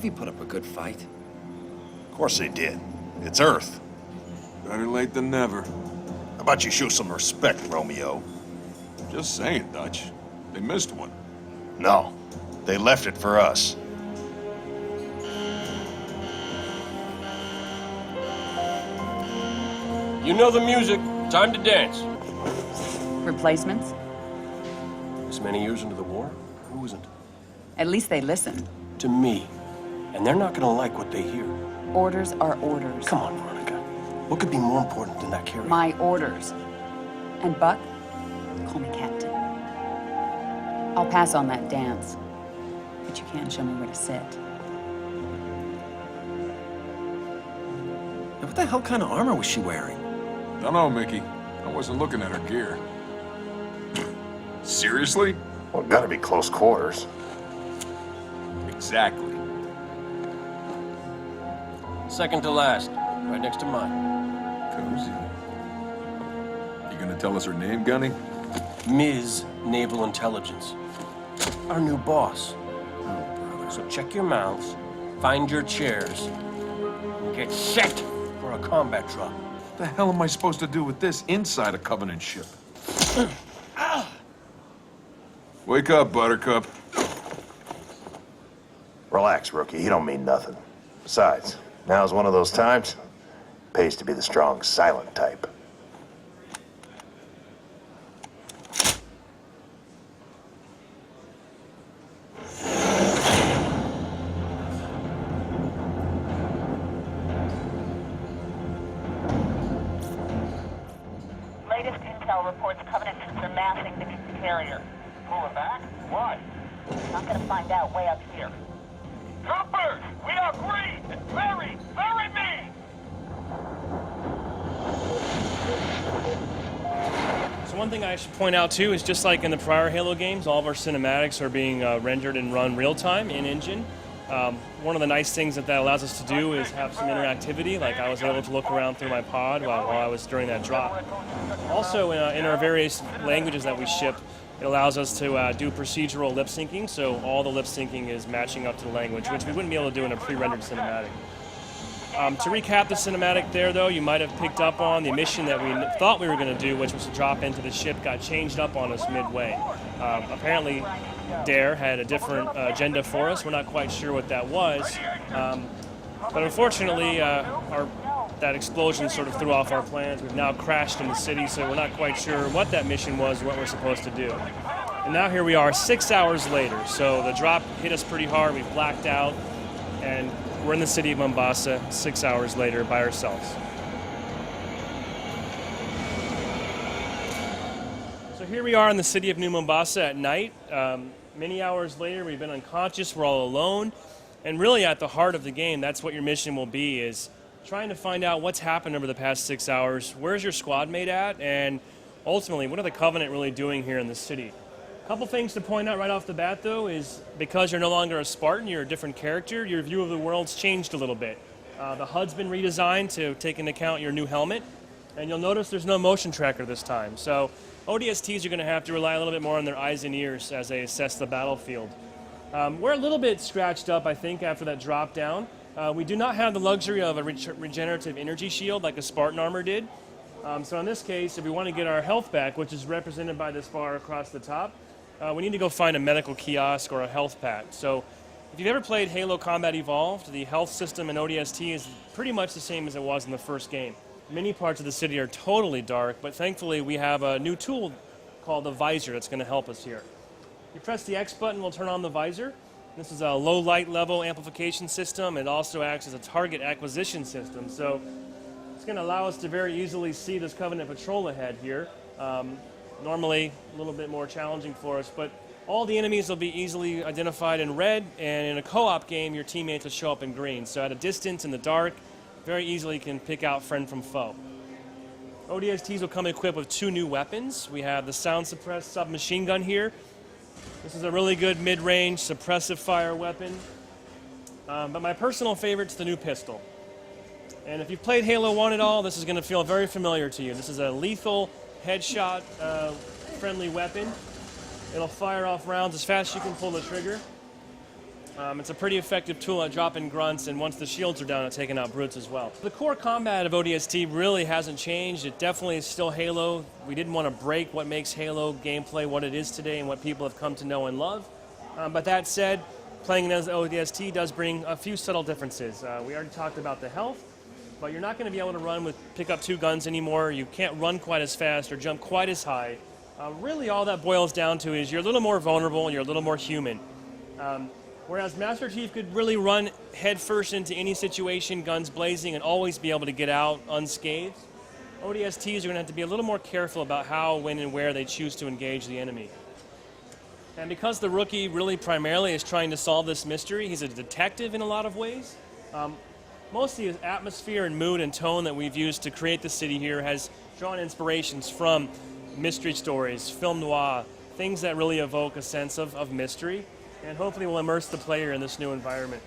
Navy put up a good fight. Of course they did. It's Earth. Better late than never. How about you show some respect, Romeo? Just saying, Dutch. They missed one. No. They left it for us. You know the music. Time to dance. Replacements? This many years into the war? Who isn't? At least they listen. To me. And they're not gonna like what they hear. Orders are orders. Come on, Veronica. What could be more important than that carry? My orders. And Buck, call me Captain. I'll pass on that dance. But you can't show me where to sit. Now, what the hell kind of armor was she wearing? Dunno, Mickey. I wasn't looking at her gear. Seriously? Well, gotta be close quarters. Exactly. Second to last. Right next to mine. Cozy. You gonna tell us her name, Gunny? Ms. Naval Intelligence. Our new boss. So check your mouths, find your chairs, and get set for a combat drop. What the hell am I supposed to do with this inside a Covenant ship? Wake up, Buttercup. Relax, rookie. You don't mean nothing. Besides, now's one of those times. Pays to be the strong, silent type. Latest intel reports Covenant troops are massing beneath the carrier. Pulling back? Why? Not gonna find out way up here. Troopers! We are green! It's very, very mean! So one thing I should point out too is just like in the prior Halo games, all of our cinematics are being rendered and run real-time in-engine. One of the nice things that allows us to do is have some interactivity, like I was able to look around through my pod while I was during that drop. Also, in our various languages that we ship, it allows us to do procedural lip syncing, so all the lip syncing is matching up to the language, which we wouldn't be able to do in a pre-rendered cinematic. To recap the cinematic there, though, you might have picked up on the mission that we thought we were going to do, which was to drop into the ship, got changed up on us midway. Apparently, Dare had a different agenda for us. We're not quite sure what that was. But unfortunately, that explosion sort of threw off our plans. We've now crashed in the city, so we're not quite sure what that mission was or what we're supposed to do. And now here we are 6 hours later. So the drop hit us pretty hard. We've blacked out, and we're in the city of Mombasa 6 hours later by ourselves. So here we are in the city of New Mombasa at night. Many hours later, we've been unconscious, we're all alone. And really at the heart of the game, that's what your mission will be, is trying to find out what's happened over the past 6 hours, where's your squad mate at, and ultimately, what are the Covenant really doing here in the city? A couple things to point out right off the bat, though, is because you're no longer a Spartan, you're a different character, your view of the world's changed a little bit. The HUD's been redesigned to take into account your new helmet, and you'll notice there's no motion tracker this time. So ODSTs are going to have to rely a little bit more on their eyes and ears as they assess the battlefield. We're a little bit scratched up, I think, after that drop down. We do not have the luxury of a regenerative energy shield like a Spartan armor did. So in this case, if we want to get our health back, which is represented by this bar across the top, we need to go find a medical kiosk or a health pack. So if you've ever played Halo Combat Evolved, the health system in ODST is pretty much the same as it was in the first game. Many parts of the city are totally dark, but thankfully we have a new tool called the visor that's going to help us here. You press the X button, we'll turn on the visor. This is a low light level amplification system. It also acts as a target acquisition system. So it's going to allow us to very easily see this Covenant patrol ahead here. Normally a little bit more challenging for us, but all the enemies will be easily identified in red, and in a co-op game your teammates will show up in green. So at a distance in the dark, very easily can pick out friend from foe. ODSTs will come equipped with 2 new weapons. We have the sound suppressed submachine gun here. This is a really good mid-range suppressive fire weapon. But my personal favorite is the new pistol. And if you've played Halo 1 at all, this is going to feel very familiar to you. This is a lethal headshot friendly weapon. It'll fire off rounds as fast as you can pull the trigger. It's a pretty effective tool at dropping grunts, and once the shields are down, at taking out brutes as well. The core combat of ODST really hasn't changed. It definitely is still Halo. We didn't want to break what makes Halo gameplay what it is today and what people have come to know and love. But that said, playing as ODST does bring a few subtle differences. We already talked about the health, but you're not going to be able to pick up 2 guns anymore. You can't run quite as fast or jump quite as high. Really all that boils down to is you're a little more vulnerable and you're a little more human. Whereas Master Chief could really run headfirst into any situation, guns blazing, and always be able to get out unscathed, ODSTs are going to have to be a little more careful about how, when, and where they choose to engage the enemy. And because the rookie really primarily is trying to solve this mystery, he's a detective in a lot of ways. Most of the atmosphere and mood and tone that we've used to create the city here has drawn inspirations from mystery stories, film noir, things that really evoke a sense of mystery, and hopefully will immerse the player in this new environment.